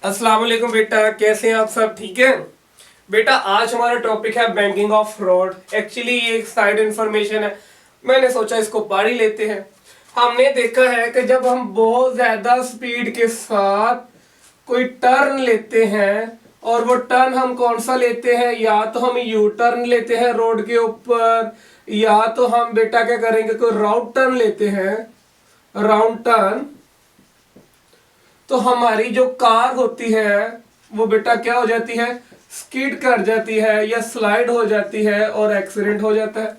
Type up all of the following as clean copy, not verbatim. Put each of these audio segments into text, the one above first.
अस्सलाम वालेकुम बेटा, कैसे हैं आप सब? ठीक है बेटा। आज हमारा टॉपिक है बैंकिंग ऑफ फ्रॉड। एक्चुअली ये एक साइड इंफॉर्मेशन है, मैंने सोचा इसको पढ़ ही लेते हैं। हमने देखा है कि जब हम बहुत ज्यादा स्पीड के साथ कोई टर्न लेते हैं, और वो टर्न हम कौन सा लेते हैं, या तो हम यू टर्न लेते हैं रोड के ऊपर, या तो हम बेटा क्या करेंगे, कोई राउट टर्न लेते हैं, राउंड टर्न। तो हमारी जो कार होती है वो बेटा क्या हो जाती है, स्किड कर जाती है या स्लाइड हो जाती है और एक्सीडेंट हो जाता है।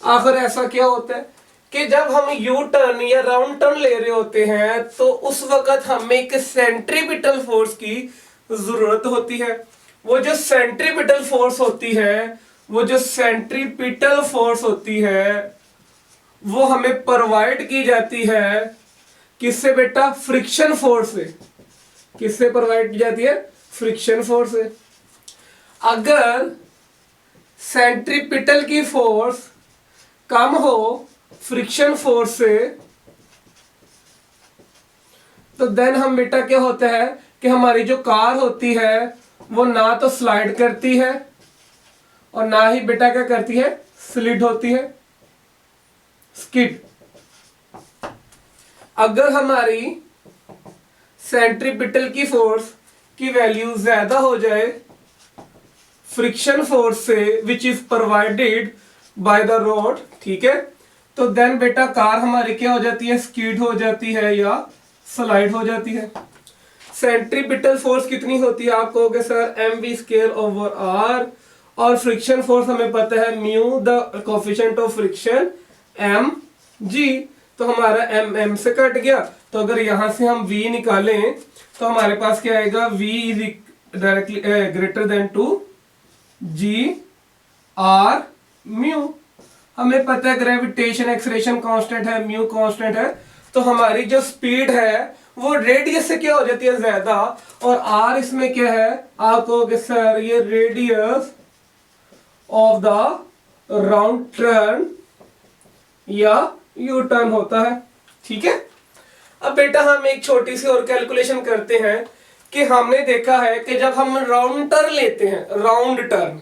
आखिर ऐसा क्या होता है कि जब हम यू टर्न या राउंड टर्न ले रहे होते हैं तो उस वक्त हमें एक सेंट्रीपिटल फोर्स की जरूरत होती है। वो जो सेंट्रीपिटल फोर्स होती है वो जो सेंट्रीपिटल फोर्स होती है वो हमें प्रोवाइड की जाती है किससे बेटा, फ्रिक्शन फोर्स से। किससे प्रोवाइड की जाती है, फ्रिक्शन फोर्स से। अगर सेंट्रीपिटल की फोर्स कम हो फ्रिक्शन फोर्स से, तो देन हम बेटा क्या होता है कि हमारी जो कार होती है वो ना तो स्लाइड करती है और ना ही बेटा क्या करती है, स्लिड होती है, स्किड। अगर हमारी सेंट्रीपिटल की फोर्स की वैल्यू ज्यादा हो जाए फ्रिक्शन फोर्स से which is provided by the rod, ठीक है, तो देन बेटा कार हमारी क्या हो जाती है, स्किड हो जाती है या स्लाइड हो जाती है। सेंट्रीपिटल फोर्स कितनी होती है, आप कहोगे sir M V square over R, और फ्रिक्शन फोर्स हमें पता है mu the coefficient of friction M G. तो हमारा एम एम से कट गया, तो अगर यहां से हम v निकालें तो हमारे पास क्या आएगा, v is directly greater than to G R mu. हमें पता है ग्रेविटेशन एक्सलेरेशन कांस्टेंट है, म्यू कांस्टेंट है, तो हमारी जो स्पीड है वो रेडियस से क्या हो जाती है ज्यादा, और आर इसमें क्या है, आप कहोगे सर ये radius of the round turn या यू टर्न होता है, ठीक है। अब बेटा हम एक छोटी सी और कैलकुलेशन करते हैं कि हमने देखा है कि जब हम राउंड टर्न लेते हैं, राउंड टर्न,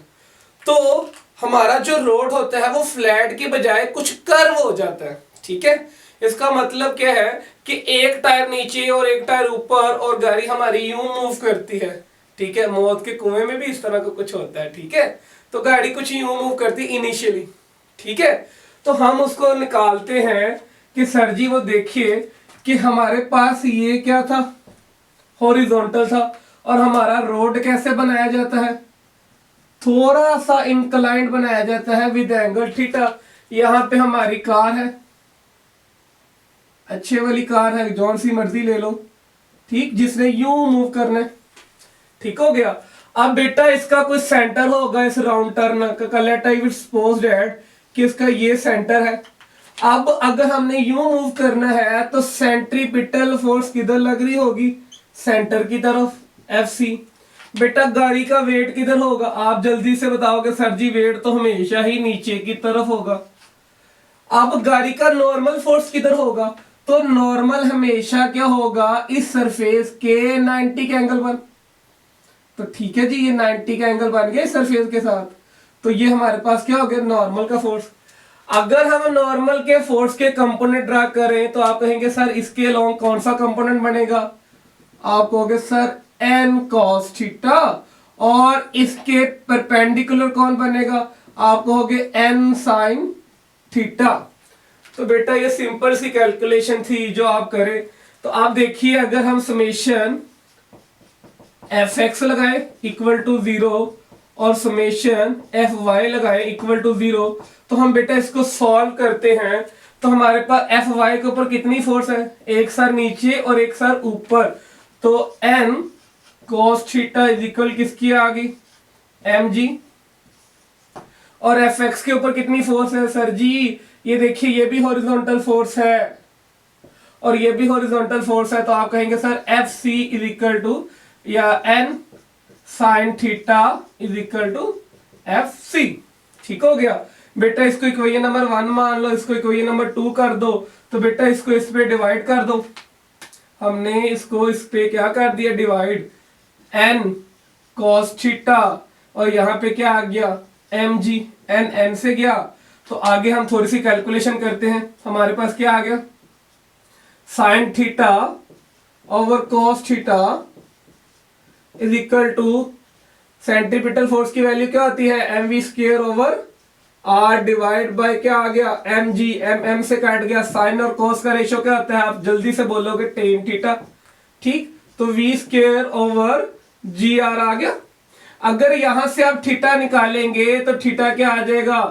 तो हमारा जो रोड होता है वो फ्लैट की बजाय कुछ कर्व हो जाता है, ठीक है। इसका मतलब क्या है कि एक टायर नीचे और एक टायर ऊपर और गाड़ी हमारी यूं मूव करती है, ठीक है। मौत के कुएं में भी इस तरह का कुछ होता है, ठीक है। तो गाड़ी कुछ यूं मूव करती इनिशियली, ठीक है। तो हम उसको निकालते हैं कि सर जी वो देखिए कि हमारे पास ये क्या था, हॉरिजॉन्टल था, और हमारा रोड कैसे बनाया जाता है, थोड़ा सा इंक्लाइंड बनाया जाता है विद एंगल थीटा। यहां पे हमारी कार है, अच्छे वाली कार है, जौन सी मर्जी ले लो, ठीक, जिसने यूं मूव करना है, ठीक हो गया। अब बेटा इसका कोई सेंटर होगा इस राउंड टर्न का, let I will suppose that कि इसका ये सेंटर है। अब अगर हमने यूं मूव करना है तो सेंट्रीपिटल फोर्स किधर लग रही होगी, सेंटर की तरफ, एफ सी। बेटा गाड़ी का वेट किधर होगा, आप जल्दी से बताओगे सर जी वेट तो हमेशा ही नीचे की तरफ होगा। अब गाड़ी का नॉर्मल फोर्स किधर होगा, तो नॉर्मल हमेशा क्या होगा, इस सरफेस के 90 का एंगल बन, तो ठीक है जी ये 90 का एंगल बन गया इस सरफेस के साथ, तो ये हमारे पास क्या हो गया, नॉर्मल का फोर्स। अगर हम नॉर्मल के फोर्स के कंपोनेंट ड्रा करें तो आप कहेंगे सर इसके अलोंग कौन सा कंपोनेंट बनेगा, आप कहोगे सर एन कॉस थीटा, और इसके परपेंडिकुलर कौन बनेगा, आप कहोगे एन साइन थीटा। तो बेटा ये सिंपल सी कैलकुलेशन थी जो आप करें। तो आप देखिए अगर हम समेशन एफ एक्स लगाए इक्वल टू 0 और समेशन एफ वाई लगाए इक्वल टू 0, तो हम बेटा इसको सॉल्व करते हैं तो हमारे पास एफ वाई के ऊपर कितनी फोर्स है, एक सर नीचे और एक सर ऊपर, तो N cos theta is equal किसकी आ गई, एम जी। और एफ एक्स के ऊपर कितनी फोर्स है सर जी, ये देखिए ये भी हॉरिजॉन्टल फोर्स है और ये भी हॉरिजॉन्टल फोर्स है, तो आप कहेंगे sir F C is equal to या N sine theta is equal to F C, ठीक हो गया। बेटा इसको इक्वेशन नंबर 1 मान लो, इसको इक्वेशन नंबर 2 कर दो, तो बेटा इसको इस पे डिवाइड कर दो, हमने इसको इस पे क्या कर दिया डिवाइड, एन कॉस थीटा, और यहाँ पे क्या आ गया एम जी, एन एन से गया। तो आगे हम थोड़ी सी कैलकुलेशन करते हैं। हमारे पास क्या आ गया, sine theta over cos theta is equal to, centripetal force की वैल्यू क्या होती है, M V square over R divide by क्या आ गया एम जी, एम एम से काट गया, साइन और कोस का रेशियो क्या होता है, आप जल्दी से बोलोगे टेन थीटा। ठीक, तो V square over G R आ गया। अगर यहां से आप थीटा निकालेंगे तो थीटा क्या आ जाएगा,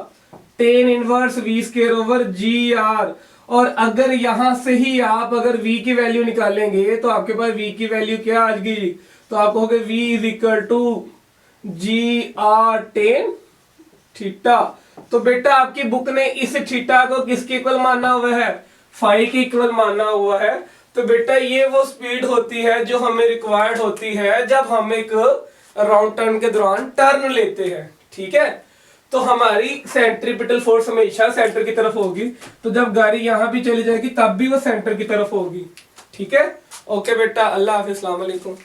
tan inverse V square over G R. और अगर यहां से ही आप अगर v की वैल्यू निकालेंगे तो आपके पास v की वैल्यू क्या आ जाएगी, तो आप कहोगे v is equal to G R tan theta. तो बेटा आपकी बुक ने इस थीटा को किसके इक्वल माना हुआ है, फाई के इक्वल माना हुआ है। तो बेटा ये वो स्पीड होती है जो हमें रिक्वायर्ड होती है जब हम एक राउंड टर्न के दौरान टर्न लेते हैं। ठीक है, तो हमारी सेंट्रीपिटल फोर्स हमेशा सेंटर की तरफ होगी, तो जब गाड़ी यहां भी चली जाएगी तब भी वो सेंटर की तरफ होगी। ठीक है, ओके बेटा, अल्लाह हाफिज़, अस्सलाम वालेकुम।